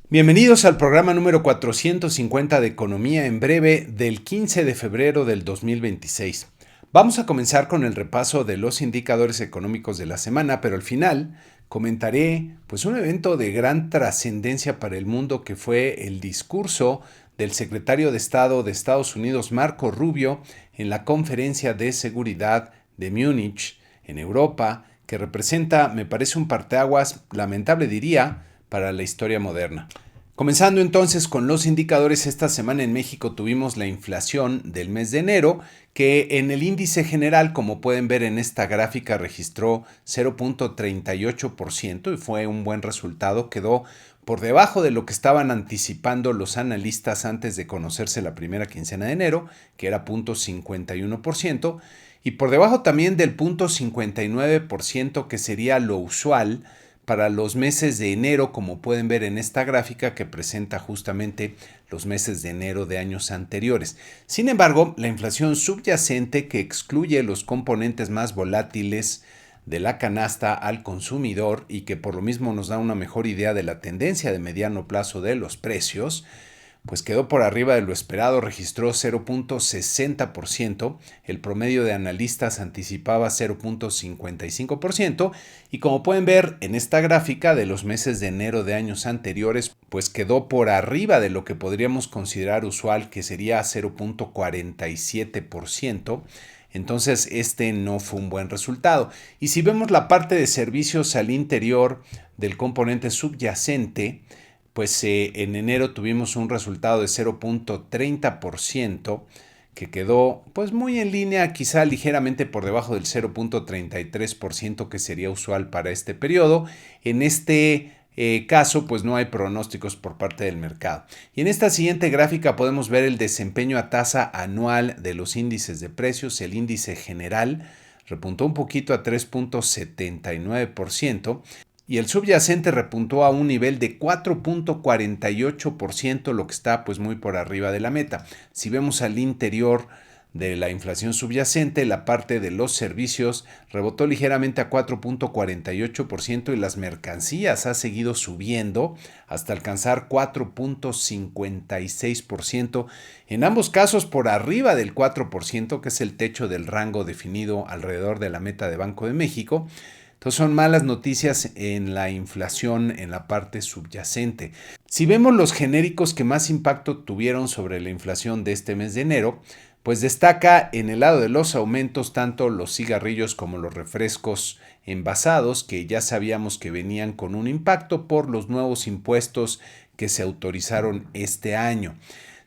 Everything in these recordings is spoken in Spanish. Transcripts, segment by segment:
Bienvenidos al programa número 450 de Economía en Breve del 15 de febrero del 2026. Vamos a comenzar con el repaso de los indicadores económicos de la semana, pero al final comentaré un evento de gran trascendencia para el mundo que fue el discurso del secretario de Estado de Estados Unidos, Marco Rubio, en la Conferencia de Seguridad de Múnich, en Europa, que representa, me parece, un parteaguas, lamentable diría, para la historia moderna. Comenzando entonces con los indicadores, esta semana en México tuvimos la inflación del mes de enero, que en el índice general, como pueden ver en esta gráfica, registró 0.38% y fue un buen resultado, quedó por debajo de lo que estaban anticipando los analistas antes de conocerse la primera quincena de enero, que era 0.51%, y por debajo también del 0.59% que sería lo usual para los meses de enero, como pueden ver en esta gráfica que presenta justamente los meses de enero de años anteriores. Sin embargo, la inflación subyacente, que excluye los componentes más volátiles de la canasta al consumidor y que por lo mismo nos da una mejor idea de la tendencia de mediano plazo de los precios, pues quedó por arriba de lo esperado, registró 0.60%, el promedio de analistas anticipaba 0.55% y como pueden ver en esta gráfica de los meses de enero de años anteriores, pues quedó por arriba de lo que podríamos considerar usual, que sería 0.47%. Entonces este no fue un buen resultado. Y si vemos la parte de servicios al interior del componente subyacente, en enero tuvimos un resultado de 0.30%, que quedó muy en línea, quizá ligeramente por debajo del 0.33% que sería usual para este periodo. En este caso, no hay pronósticos por parte del mercado. Y en esta siguiente gráfica podemos ver el desempeño a tasa anual de los índices de precios. El índice general repuntó un poquito a 3.79%. Y el subyacente repuntó a un nivel de 4.48%, lo que está muy por arriba de la meta. Si vemos al interior de la inflación subyacente, la parte de los servicios rebotó ligeramente a 4.48% y las mercancías ha seguido subiendo hasta alcanzar 4.56%, en ambos casos por arriba del 4%, que es el techo del rango definido alrededor de la meta de Banco de México. Entonces son malas noticias en la inflación en la parte subyacente. Si vemos los genéricos que más impacto tuvieron sobre la inflación de este mes de enero, pues destaca en el lado de los aumentos tanto los cigarrillos como los refrescos envasados, que ya sabíamos que venían con un impacto por los nuevos impuestos que se autorizaron este año.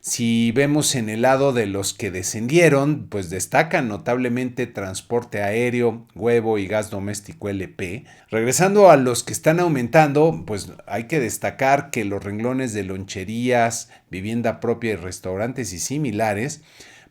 Si vemos en el lado de los que descendieron, pues destacan notablemente transporte aéreo, huevo y gas doméstico LP. Regresando a los que están aumentando, pues hay que destacar que los renglones de loncherías, vivienda propia y restaurantes y similares,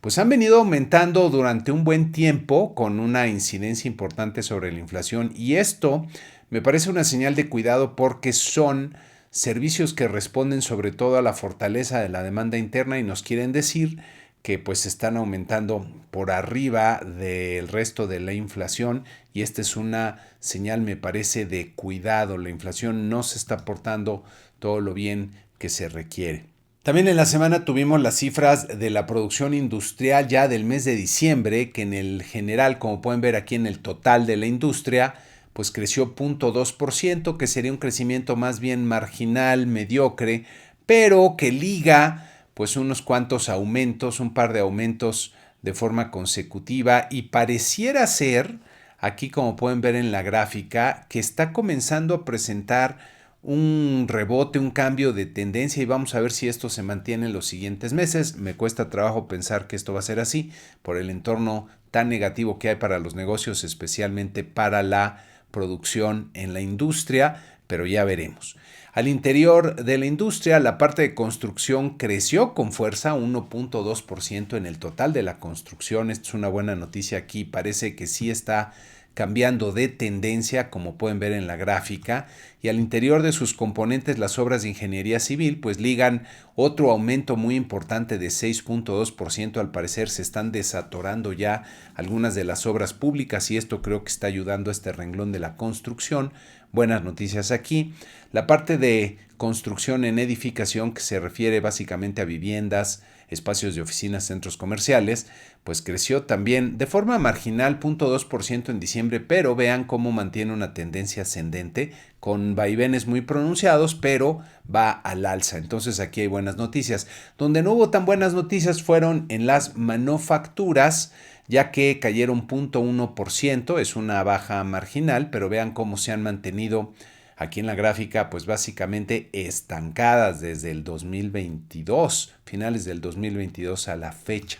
pues han venido aumentando durante un buen tiempo con una incidencia importante sobre la inflación, y esto me parece una señal de cuidado porque son servicios que responden sobre todo a la fortaleza de la demanda interna y nos quieren decir que están aumentando por arriba del resto de la inflación, y esta es una señal, me parece, de cuidado. La inflación no se está portando todo lo bien que se requiere. También en la semana tuvimos las cifras de la producción industrial ya del mes de diciembre, que en el general, como pueden ver aquí en el total de la industria, pues creció 0.2%, que sería un crecimiento más bien marginal, mediocre, pero que liga unos cuantos aumentos, un par de aumentos de forma consecutiva, y pareciera ser, aquí como pueden ver en la gráfica, que está comenzando a presentar un rebote, un cambio de tendencia, y vamos a ver si esto se mantiene en los siguientes meses. Me cuesta trabajo pensar que esto va a ser así por el entorno tan negativo que hay para los negocios, especialmente para la producción en la industria, pero ya veremos. Al interior de la industria, la parte de construcción creció con fuerza, 1.2% en el total de la construcción. Esta es una buena noticia aquí, parece que sí está cambiando de tendencia, como pueden ver en la gráfica, y al interior de sus componentes las obras de ingeniería civil ligan otro aumento muy importante de 6.2%. Al parecer se están desatorando ya algunas de las obras públicas y esto creo que está ayudando a este renglón de la construcción buenas noticias aquí. La parte de construcción en edificación, que se refiere básicamente a viviendas, espacios de oficinas, centros comerciales, pues creció también de forma marginal 0.2% en diciembre, pero vean cómo mantiene una tendencia ascendente con vaivenes muy pronunciados, pero va al alza. Entonces aquí hay buenas noticias. Donde no hubo tan buenas noticias fueron en las manufacturas, ya que cayeron 0.1%, es una baja marginal, pero vean cómo se han mantenido aquí en la gráfica, pues básicamente estancadas desde el 2022, finales del 2022 a la fecha.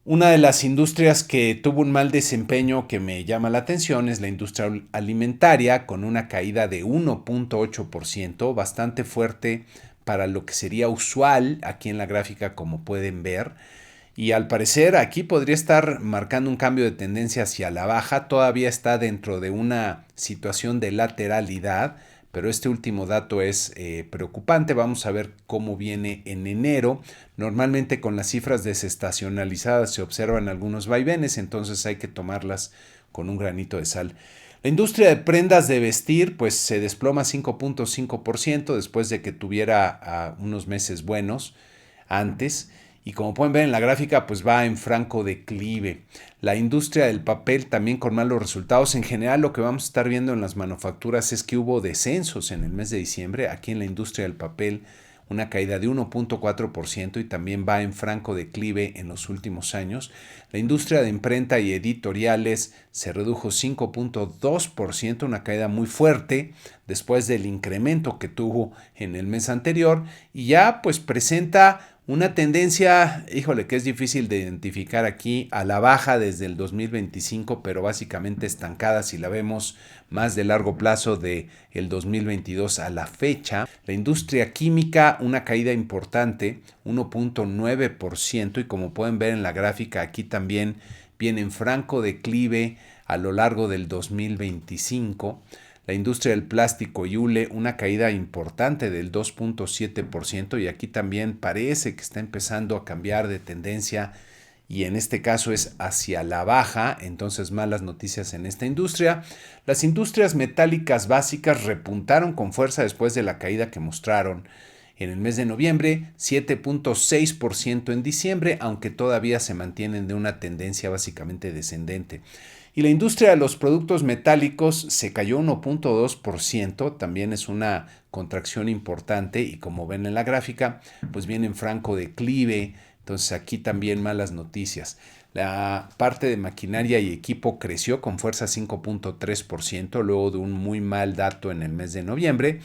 Una de las industrias que tuvo un mal desempeño que me llama la atención es la industria alimentaria, con una caída de 1.8%, bastante fuerte para lo que sería usual aquí en la gráfica, como pueden ver. Y al parecer aquí podría estar marcando un cambio de tendencia hacia la baja. Todavía está dentro de una situación de lateralidad, pero este último dato es preocupante. Vamos a ver cómo viene en enero. Normalmente con las cifras desestacionalizadas se observan algunos vaivenes, entonces hay que tomarlas con un granito de sal. La industria de prendas de vestir pues se desploma 5.5% después de que tuviera unos meses buenos antes. Y como pueden ver en la gráfica, pues va en franco declive. La industria del papel también con malos resultados. En general, lo que vamos a estar viendo en las manufacturas es que hubo descensos en el mes de diciembre. Aquí en la industria del papel, una caída de 1.4% y también va en franco declive en los últimos años. La industria de imprenta y editoriales se redujo 5.2%, una caída muy fuerte después del incremento que tuvo en el mes anterior y ya pues presenta una tendencia, híjole, que es difícil de identificar aquí, a la baja desde el 2025, pero básicamente estancada si la vemos más de largo plazo de el 2022 a la fecha. La industria química, una caída importante, 1.9%, y como pueden ver en la gráfica, aquí también viene en franco declive a lo largo del 2025. La industria del plástico y hule, una caída importante del 2.7%, y aquí también parece que está empezando a cambiar de tendencia y en este caso es hacia la baja, entonces malas noticias en esta industria. Las industrias metálicas básicas repuntaron con fuerza después de la caída que mostraron en el mes de noviembre, 7.6% en diciembre, aunque todavía se mantienen de una tendencia básicamente descendente. Y la industria de los productos metálicos se cayó 1.2%, también es una contracción importante y como ven en la gráfica, pues viene en franco declive, entonces aquí también malas noticias. La parte de maquinaria y equipo creció con fuerza 5.3% luego de un muy mal dato en el mes de noviembre.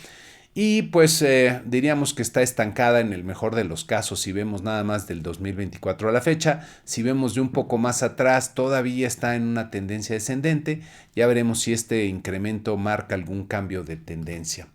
Y pues diríamos que está estancada en el mejor de los casos si vemos nada más del 2024 a la fecha. Si vemos de un poco más atrás, todavía está en una tendencia descendente. Ya veremos si este incremento marca algún cambio de tendencia.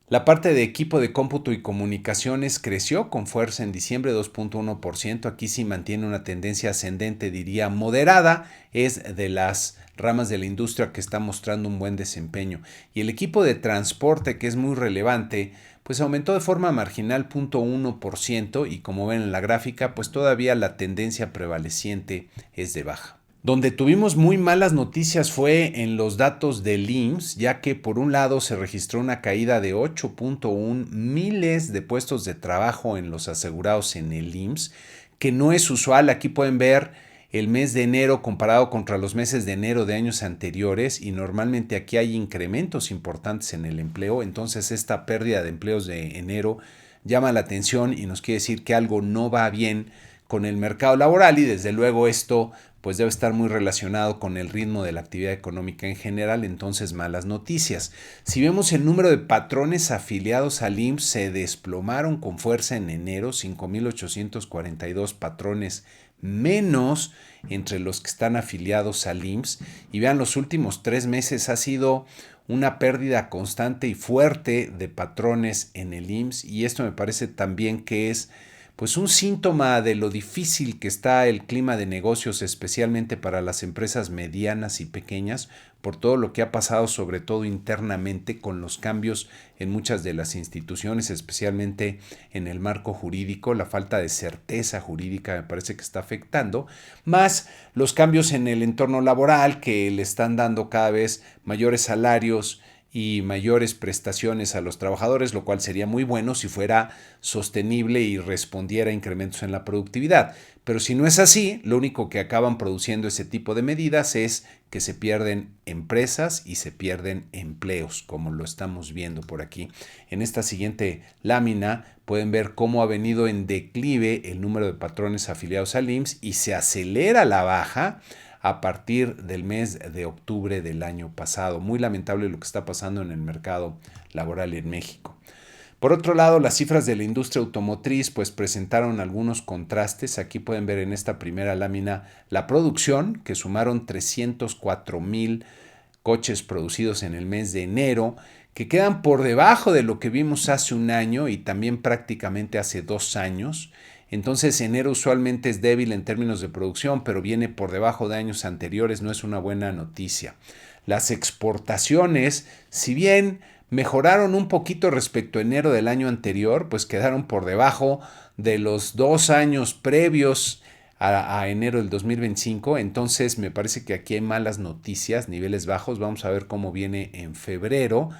La parte de equipo de cómputo y comunicaciones creció con fuerza en diciembre 2.1%. Aquí sí mantiene una tendencia ascendente, diría moderada. Es de las ramas de la industria que está mostrando un buen desempeño. Y el equipo de transporte, que es muy relevante, pues aumentó de forma marginal 0.1% y como ven en la gráfica, pues todavía la tendencia prevaleciente es de baja. Donde tuvimos muy malas noticias fue en los datos del IMSS, ya que por un lado se registró una caída de 8.1 miles de puestos de trabajo en los asegurados en el IMSS, que no es usual. Aquí pueden ver el mes de enero comparado contra los meses de enero de años anteriores y normalmente aquí hay incrementos importantes en el empleo, entonces esta pérdida de empleos de enero llama la atención y nos quiere decir que algo no va bien con el mercado laboral y desde luego esto pues debe estar muy relacionado con el ritmo de la actividad económica en general, entonces malas noticias. Si vemos el número de patrones afiliados al IMSS se desplomaron con fuerza en enero, 5.842 patrones menos entre los que están afiliados al IMSS y vean los últimos 3 meses ha sido una pérdida constante y fuerte de patrones en el IMSS y esto me parece también que es pues un síntoma de lo difícil que está el clima de negocios, especialmente para las empresas medianas y pequeñas, por todo lo que ha pasado, sobre todo internamente, con los cambios en muchas de las instituciones, especialmente en el marco jurídico, la falta de certeza jurídica me parece que está afectando, más los cambios en el entorno laboral que le están dando cada vez mayores salarios y mayores prestaciones a los trabajadores, lo cual sería muy bueno si fuera sostenible y respondiera a incrementos en la productividad. Pero si no es así, lo único que acaban produciendo ese tipo de medidas es que se pierden empresas y se pierden empleos, como lo estamos viendo por aquí. En esta siguiente lámina pueden ver cómo ha venido en declive el número de patrones afiliados al IMSS y se acelera la baja a partir del mes de octubre del año pasado. Muy lamentable lo que está pasando en el mercado laboral en México. Por otro lado, las cifras de la industria automotriz pues presentaron algunos contrastes. Aquí pueden ver en esta primera lámina la producción, que sumaron 304,000 coches producidos en el mes de enero, que quedan por debajo de lo que vimos hace un año y también prácticamente hace 2 años. Entonces enero usualmente es débil en términos de producción, pero viene por debajo de años anteriores, no es una buena noticia. Las exportaciones, si bien mejoraron un poquito respecto a enero del año anterior, pues quedaron por debajo de los 2 años previos a enero del 2025. Entonces me parece que aquí hay malas noticias, niveles bajos. Vamos a ver cómo viene en febrero,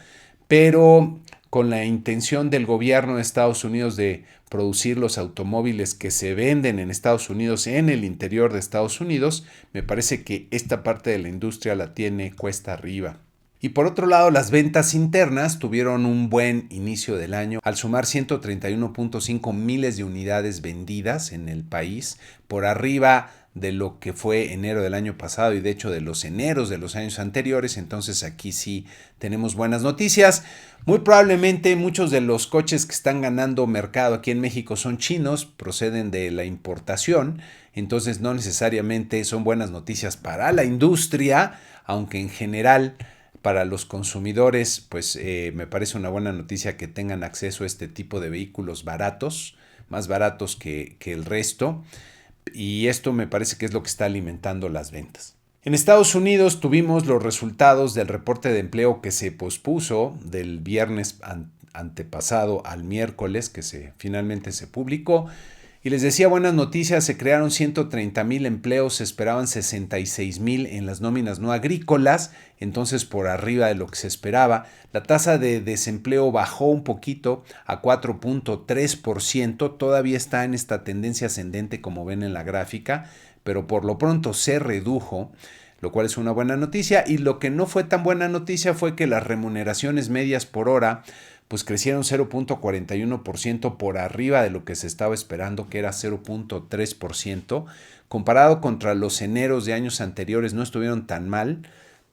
pero con la intención del gobierno de Estados Unidos de producir los automóviles que se venden en Estados Unidos en el interior de Estados Unidos, me parece que esta parte de la industria la tiene cuesta arriba. Y por otro lado, las ventas internas tuvieron un buen inicio del año al sumar 131.5 miles de unidades vendidas en el país, por arriba de lo que fue enero del año pasado y de hecho de los eneros de los años anteriores. Entonces aquí sí tenemos buenas noticias. Muy probablemente muchos de los coches que están ganando mercado aquí en México son chinos, proceden de la importación, entonces no necesariamente son buenas noticias para la industria, aunque en general para los consumidores, pues me parece una buena noticia que tengan acceso a este tipo de vehículos baratos, más baratos que el resto, y esto me parece que es lo que está alimentando las ventas. En Estados Unidos tuvimos los resultados del reporte de empleo que se pospuso del viernes antepasado al miércoles, que finalmente se publicó. Y les decía buenas noticias, se crearon 130,000 empleos, se esperaban 66,000 en las nóminas no agrícolas, entonces por arriba de lo que se esperaba. La tasa de desempleo bajó un poquito a 4.3%, todavía está en esta tendencia ascendente como ven en la gráfica, pero por lo pronto se redujo, lo cual es una buena noticia. Y lo que no fue tan buena noticia fue que las remuneraciones medias por hora pues crecieron 0.41% por arriba de lo que se estaba esperando, que era 0.3%. Comparado contra los eneros de años anteriores no estuvieron tan mal,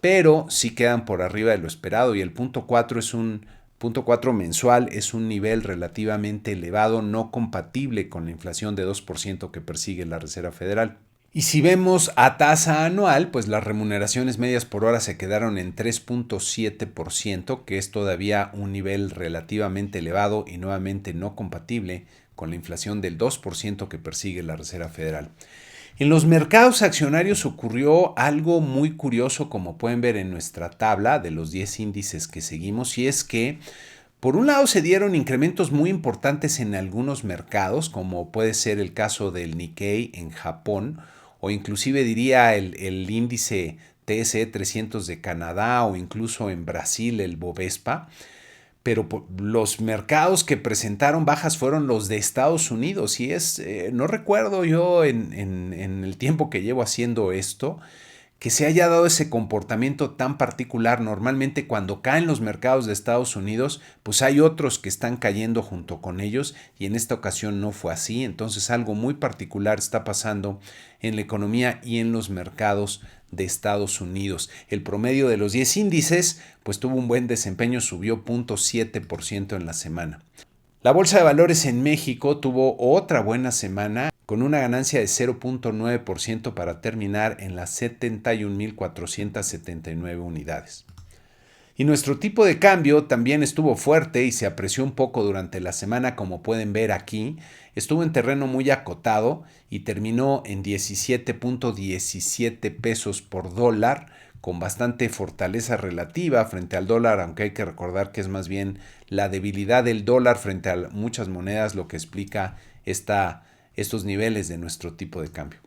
pero sí quedan por arriba de lo esperado, y el punto 4 mensual es un nivel relativamente elevado, no compatible con la inflación de 2% que persigue la Reserva Federal. Y si vemos a tasa anual, pues las remuneraciones medias por hora se quedaron en 3.7%, que es todavía un nivel relativamente elevado y nuevamente no compatible con la inflación del 2% que persigue la Reserva Federal. En los mercados accionarios ocurrió algo muy curioso, como pueden ver en nuestra tabla de los 10 índices que seguimos, y es que por un lado se dieron incrementos muy importantes en algunos mercados, como puede ser el caso del Nikkei en Japón, o inclusive diría el índice TSE 300 de Canadá, o incluso en Brasil el Bovespa. Pero los mercados que presentaron bajas fueron los de Estados Unidos, y no recuerdo yo en el tiempo que llevo haciendo esto que se haya dado ese comportamiento tan particular. Normalmente cuando caen los mercados de Estados Unidos, pues hay otros que están cayendo junto con ellos, y en esta ocasión no fue así. Entonces algo muy particular está pasando en la economía y en los mercados de Estados Unidos. El promedio de los 10 índices pues tuvo un buen desempeño, subió 0.7% en la semana. La Bolsa de Valores en México tuvo otra buena semana con una ganancia de 0.9% para terminar en las 71,479 unidades. Y nuestro tipo de cambio también estuvo fuerte y se apreció un poco durante la semana, como pueden ver aquí. Estuvo en terreno muy acotado y terminó en 17.17 pesos por dólar, con bastante fortaleza relativa frente al dólar, aunque hay que recordar que es más bien la debilidad del dólar frente a muchas monedas lo que explica estos niveles de nuestro tipo de cambio.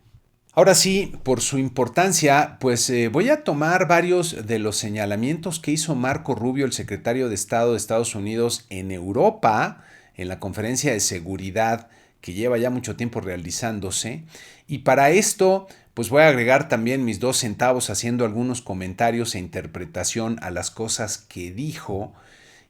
Ahora sí, por su importancia, pues voy a tomar varios de los señalamientos que hizo Marco Rubio, el secretario de Estado de Estados Unidos en Europa, en la conferencia de seguridad que lleva ya mucho tiempo realizándose. Y para esto, pues voy a agregar también mis 2 centavos haciendo algunos comentarios e interpretación a las cosas que dijo.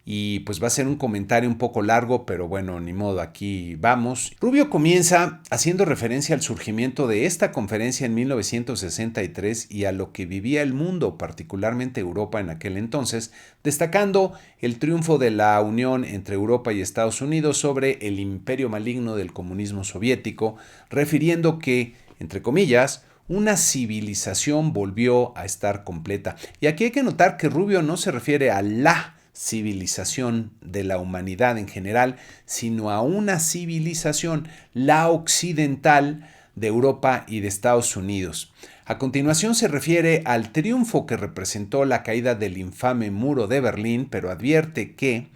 Y pues va a ser un comentario un poco largo, pero bueno, ni modo, aquí vamos. Rubio comienza haciendo referencia al surgimiento de esta conferencia en 1963 y a lo que vivía el mundo, particularmente Europa en aquel entonces, destacando el triunfo de la unión entre Europa y Estados Unidos sobre el imperio maligno del comunismo soviético, refiriendo que, entre comillas, una civilización volvió a estar completa. Y aquí hay que notar que Rubio no se refiere a la civilización de la humanidad en general, sino a una civilización, la occidental, de Europa y de Estados Unidos. A continuación se refiere al triunfo que representó la caída del infame muro de Berlín, pero advierte que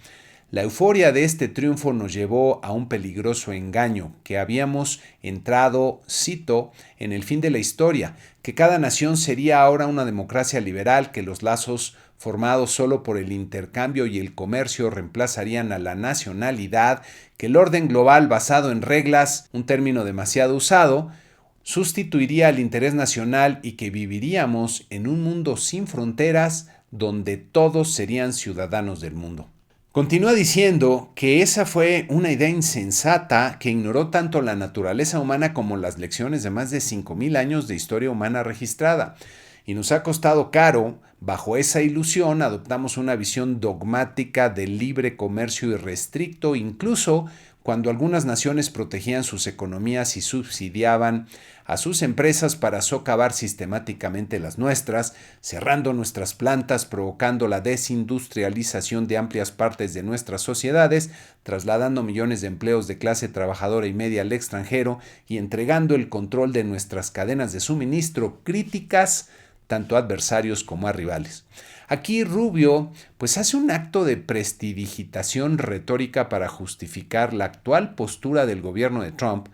la euforia de este triunfo nos llevó a un peligroso engaño, que habíamos entrado, cito, en el fin de la historia, que cada nación sería ahora una democracia liberal, que los lazos formados solo por el intercambio y el comercio reemplazarían a la nacionalidad, que el orden global basado en reglas, un término demasiado usado, sustituiría al interés nacional y que viviríamos en un mundo sin fronteras donde todos serían ciudadanos del mundo. Continúa diciendo que esa fue una idea insensata que ignoró tanto la naturaleza humana como las lecciones de más de 5,000 años de historia humana registrada. Y nos ha costado caro. Bajo esa ilusión adoptamos una visión dogmática del libre comercio irrestricto, incluso cuando algunas naciones protegían sus economías y subsidiaban a sus empresas para socavar sistemáticamente las nuestras, cerrando nuestras plantas, provocando la desindustrialización de amplias partes de nuestras sociedades, trasladando millones de empleos de clase trabajadora y media al extranjero y entregando el control de nuestras cadenas de suministro críticas tanto a adversarios como a rivales. Aquí Rubio pues hace un acto de prestidigitación retórica para justificar la actual postura del gobierno de Trump,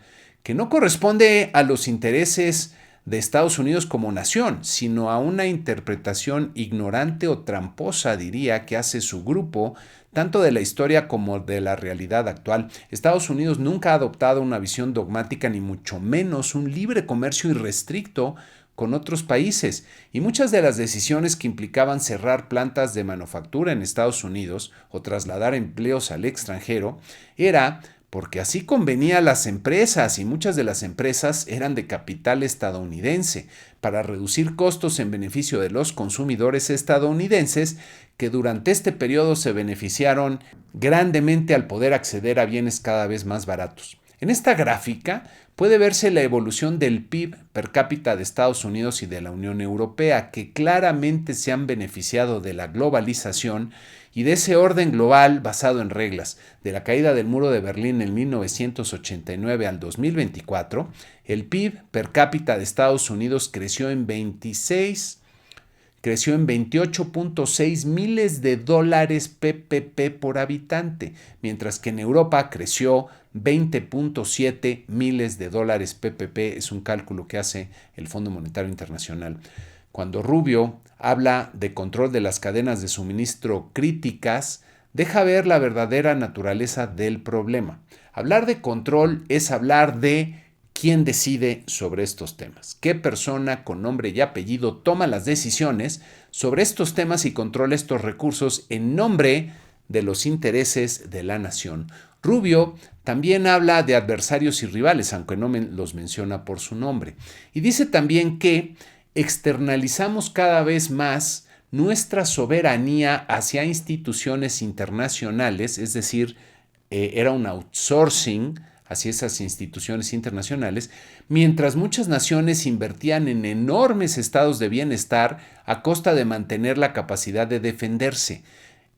que no corresponde a los intereses de Estados Unidos como nación, sino a una interpretación ignorante o tramposa, diría, que hace su grupo, tanto de la historia como de la realidad actual. Estados Unidos nunca ha adoptado una visión dogmática, ni mucho menos un libre comercio irrestricto con otros países, y muchas de las decisiones que implicaban cerrar plantas de manufactura en Estados Unidos o trasladar empleos al extranjero era porque así convenía a las empresas, y muchas de las empresas eran de capital estadounidense, para reducir costos en beneficio de los consumidores estadounidenses, que durante este periodo se beneficiaron grandemente al poder acceder a bienes cada vez más baratos. En esta gráfica puede verse la evolución del PIB per cápita de Estados Unidos y de la Unión Europea, que claramente se han beneficiado de la globalización y de ese orden global basado en reglas. De la caída del muro de Berlín en 1989 al 2024, el PIB per cápita de Estados Unidos creció en 28.6 miles de dólares PPP por habitante, mientras que en Europa creció 20.7 miles de dólares PPP, es un cálculo que hace el Fondo Monetario Internacional. Cuando Rubio habla de control de las cadenas de suministro críticas, deja ver la verdadera naturaleza del problema. Hablar de control es hablar de quién decide sobre estos temas, qué persona con nombre y apellido toma las decisiones sobre estos temas y controla estos recursos en nombre de los intereses de la nación. Rubio también habla de adversarios y rivales, aunque no los menciona por su nombre. Y dice también que externalizamos cada vez más nuestra soberanía hacia instituciones internacionales, es decir, era un outsourcing hacia esas instituciones internacionales, mientras muchas naciones invertían en enormes estados de bienestar a costa de mantener la capacidad de defenderse.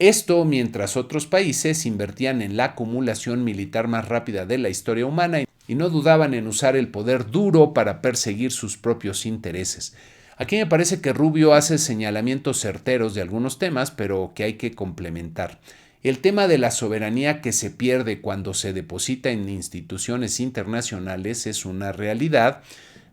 Esto mientras otros países invertían en la acumulación militar más rápida de la historia humana y no dudaban en usar el poder duro para perseguir sus propios intereses. Aquí me parece que Rubio hace señalamientos certeros de algunos temas, pero que hay que complementar. El tema de la soberanía que se pierde cuando se deposita en instituciones internacionales es una realidad,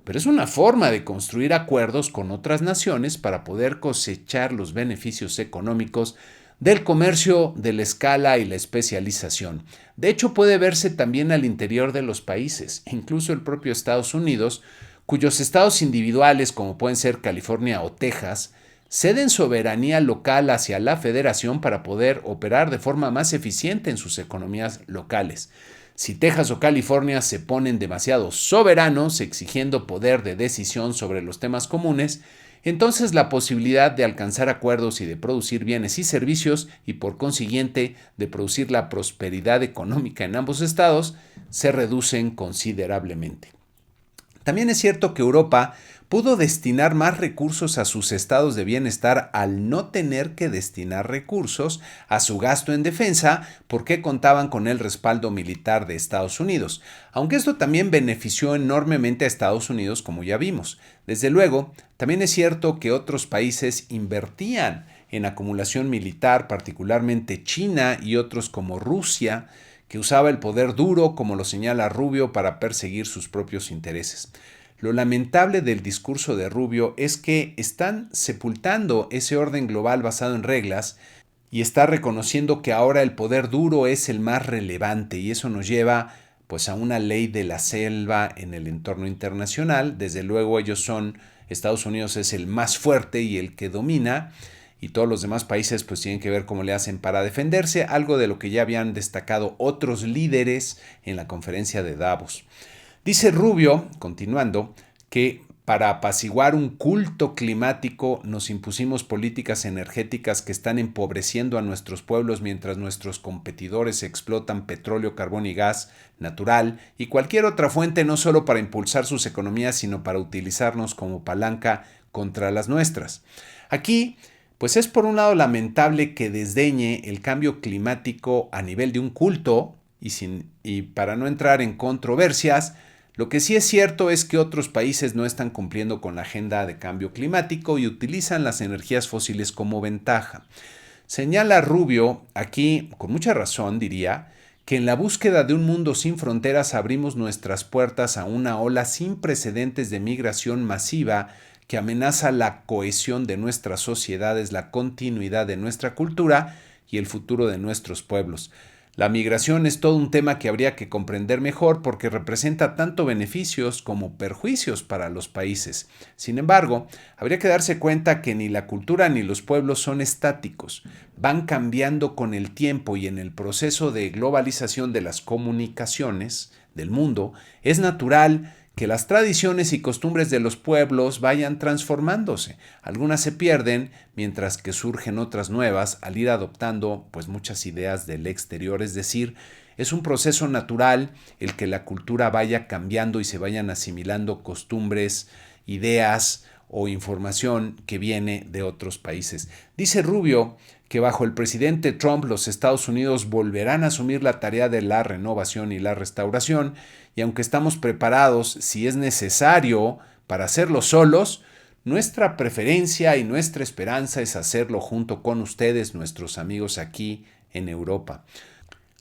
pero es una forma de construir acuerdos con otras naciones para poder cosechar los beneficios económicos del comercio, de la escala y la especialización. De hecho, puede verse también al interior de los países, incluso el propio Estados Unidos, cuyos estados individuales, como pueden ser California o Texas, ceden soberanía local hacia la federación para poder operar de forma más eficiente en sus economías locales. Si Texas o California se ponen demasiado soberanos, exigiendo poder de decisión sobre los temas comunes, entonces la posibilidad de alcanzar acuerdos y de producir bienes y servicios y por consiguiente de producir la prosperidad económica en ambos estados se reducen considerablemente. También es cierto que Europa pudo destinar más recursos a sus estados de bienestar al no tener que destinar recursos a su gasto en defensa porque contaban con el respaldo militar de Estados Unidos, aunque esto también benefició enormemente a Estados Unidos, como ya vimos. Desde luego, también es cierto que otros países invertían en acumulación militar, particularmente China y otros como Rusia, que usaba el poder duro, como lo señala Rubio, para perseguir sus propios intereses. Lo lamentable del discurso de Rubio es que están sepultando ese orden global basado en reglas y está reconociendo que ahora el poder duro es el más relevante y eso nos lleva pues a una ley de la selva en el entorno internacional. Desde luego Estados Unidos es el más fuerte y el que domina, y todos los demás países pues tienen que ver cómo le hacen para defenderse, algo de lo que ya habían destacado otros líderes en la conferencia de Davos. Dice Rubio, continuando, que para apaciguar un culto climático nos impusimos políticas energéticas que están empobreciendo a nuestros pueblos mientras nuestros competidores explotan petróleo, carbón y gas natural y cualquier otra fuente no solo para impulsar sus economías, sino para utilizarnos como palanca contra las nuestras. Aquí, pues es por un lado lamentable que desdeñe el cambio climático a nivel de un culto y para no entrar en controversias, lo que sí es cierto es que otros países no están cumpliendo con la agenda de cambio climático y utilizan las energías fósiles como ventaja. Señala Rubio, aquí con mucha razón diría, que en la búsqueda de un mundo sin fronteras abrimos nuestras puertas a una ola sin precedentes de migración masiva que amenaza la cohesión de nuestras sociedades, la continuidad de nuestra cultura y el futuro de nuestros pueblos. La migración es todo un tema que habría que comprender mejor porque representa tanto beneficios como perjuicios para los países. Sin embargo, habría que darse cuenta que ni la cultura ni los pueblos son estáticos. Van cambiando con el tiempo y en el proceso de globalización de las comunicaciones del mundo es natural que las tradiciones y costumbres de los pueblos vayan transformándose. Algunas se pierden, mientras que surgen otras nuevas al ir adoptando pues muchas ideas del exterior, es decir, es un proceso natural el que la cultura vaya cambiando y se vayan asimilando costumbres, ideas o información que viene de otros países. Dice Rubio que bajo el presidente Trump los Estados Unidos volverán a asumir la tarea de la renovación y la restauración, y aunque estamos preparados, si es necesario, para hacerlo solos, nuestra preferencia y nuestra esperanza es hacerlo junto con ustedes, nuestros amigos aquí en Europa.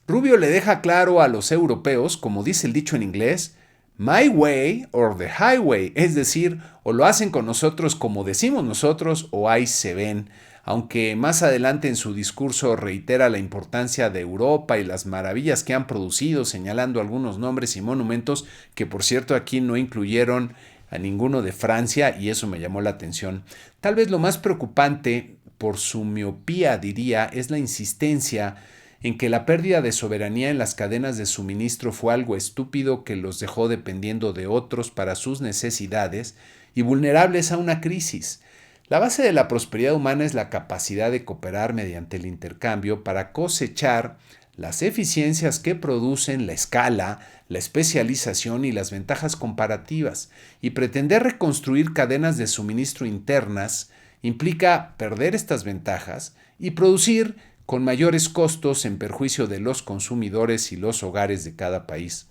Rubio le deja claro a los europeos, como dice el dicho en inglés, my way or the highway, es decir, o lo hacen con nosotros como decimos nosotros o ahí se ven. Aunque más adelante en su discurso reitera la importancia de Europa y las maravillas que han producido, señalando algunos nombres y monumentos que por cierto aquí no incluyeron a ninguno de Francia y eso me llamó la atención. Tal vez lo más preocupante por su miopía, diría, es la insistencia en que la pérdida de soberanía en las cadenas de suministro fue algo estúpido que los dejó dependiendo de otros para sus necesidades y vulnerables a una crisis. La base de la prosperidad humana es la capacidad de cooperar mediante el intercambio para cosechar las eficiencias que producen la escala, la especialización y las ventajas comparativas, y pretender reconstruir cadenas de suministro internas implica perder estas ventajas y producir con mayores costos en perjuicio de los consumidores y los hogares de cada país.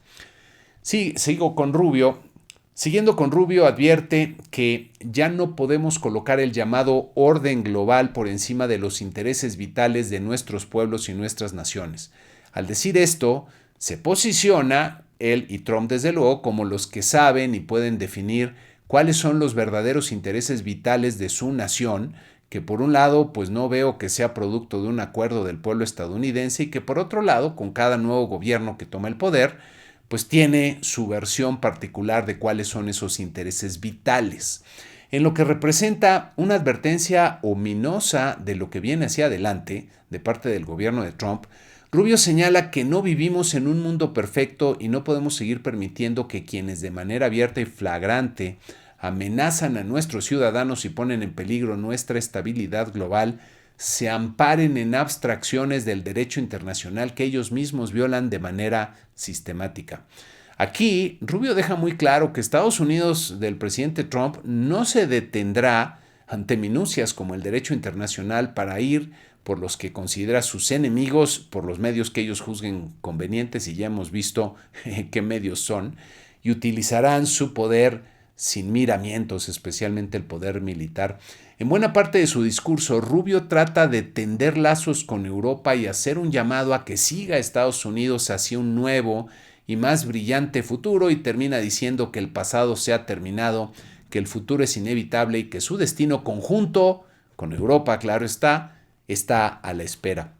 Sí, sigo con Rubio. Siguiendo con Rubio, advierte que ya no podemos colocar el llamado orden global por encima de los intereses vitales de nuestros pueblos y nuestras naciones. Al decir esto, se posiciona él y Trump desde luego, como los que saben y pueden definir cuáles son los verdaderos intereses vitales de su nación, que por un lado pues no veo que sea producto de un acuerdo del pueblo estadounidense y que por otro lado, con cada nuevo gobierno que toma el poder, pues tiene su versión particular de cuáles son esos intereses vitales. En lo que representa una advertencia ominosa de lo que viene hacia adelante de parte del gobierno de Trump, Rubio señala que no vivimos en un mundo perfecto y no podemos seguir permitiendo que quienes de manera abierta y flagrante amenazan a nuestros ciudadanos y ponen en peligro nuestra estabilidad global se amparen en abstracciones del derecho internacional que ellos mismos violan de manera sistemática. Aquí, Rubio deja muy claro que Estados Unidos del presidente Trump no se detendrá ante minucias como el derecho internacional para ir por los que considera sus enemigos, por los medios que ellos juzguen convenientes, y ya hemos visto qué medios son, y utilizarán su poder sin miramientos, especialmente el poder militar. En buena parte de su discurso, Rubio trata de tender lazos con Europa y hacer un llamado a que siga Estados Unidos hacia un nuevo y más brillante futuro, y termina diciendo que el pasado se ha terminado, que el futuro es inevitable y que su destino conjunto, con Europa, claro está a la espera.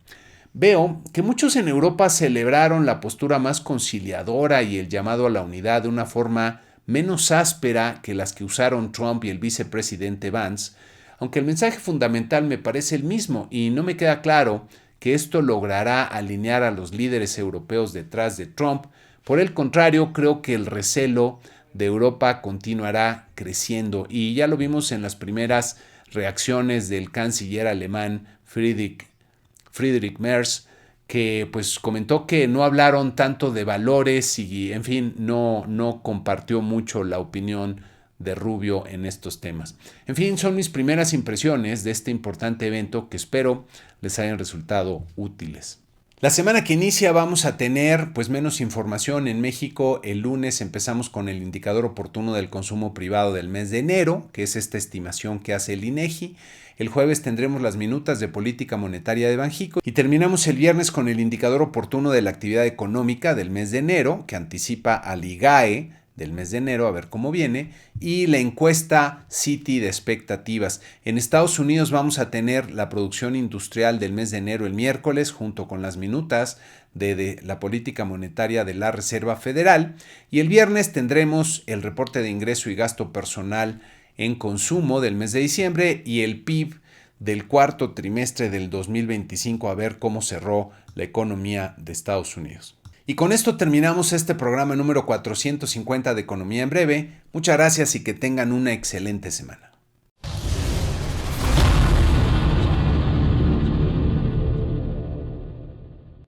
Veo que muchos en Europa celebraron la postura más conciliadora y el llamado a la unidad de una forma menos áspera que las que usaron Trump y el vicepresidente Vance, aunque el mensaje fundamental me parece el mismo y no me queda claro que esto logrará alinear a los líderes europeos detrás de Trump. Por el contrario, creo que el recelo de Europa continuará creciendo y ya lo vimos en las primeras reacciones del canciller alemán Friedrich Merz, que pues comentó que no hablaron tanto de valores y en fin, no compartió mucho la opinión de Rubio en estos temas. En fin, son mis primeras impresiones de este importante evento que espero les hayan resultado útiles. La semana que inicia vamos a tener pues menos información en México. El lunes empezamos con el indicador oportuno del consumo privado del mes de enero, que es esta estimación que hace el INEGI. El jueves tendremos las minutas de política monetaria de Banxico y terminamos el viernes con el indicador oportuno de la actividad económica del mes de enero, que anticipa al IGAE del mes de enero, a ver cómo viene, y la encuesta Citi de expectativas. En Estados Unidos vamos a tener la producción industrial del mes de enero el miércoles, junto con las minutas de la política monetaria de la Reserva Federal, y el viernes tendremos el reporte de ingreso y gasto personal en consumo del mes de diciembre y el PIB del cuarto trimestre del 2025, a ver cómo cerró la economía de Estados Unidos. Y con esto terminamos este programa número 450 de Economía en Breve. Muchas gracias y que tengan una excelente semana.